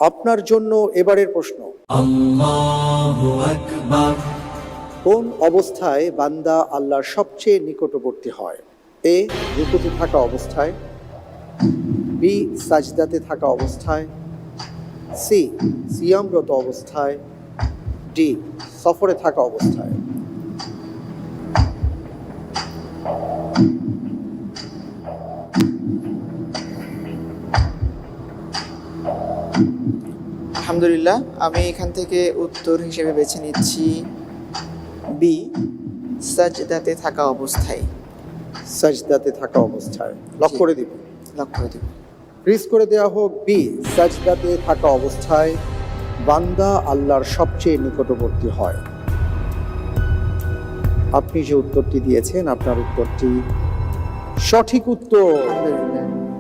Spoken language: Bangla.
আপনার জন্য এবারের প্রশ্ন, আল্লাহু আকবার। কোন অবস্থায় বান্দা আল্লাহর সবচেয়ে নিকটবর্তী হয়? এ, রুকুতে থাকা অবস্থায়, বি, সাজদাতে থাকা অবস্থায়, সি, সিয়ামরত অবস্থায়, ডি, সফরে থাকা অবস্থায়। আলহামদুলিল্লাহ, আমি এখান থেকে উত্তর হিসেবে বেছে নিচ্ছি বি, সাজদাতে থাকা অবস্থায়। সাজদাতে থাকা অবস্থায় লক জি। করে দিব। লক করে দেব। ফ্রিজ করে দেওয়া হোক। বি, সাজদাতে থাকা অবস্থায় বান্দা আল্লাহর সবচেয়ে নিকটবর্তী হয়। আপনি যে উত্তরটি দিয়েছেন, আপনার উত্তরটি সঠিক উত্তর। আলহামদুলিল্লাহ।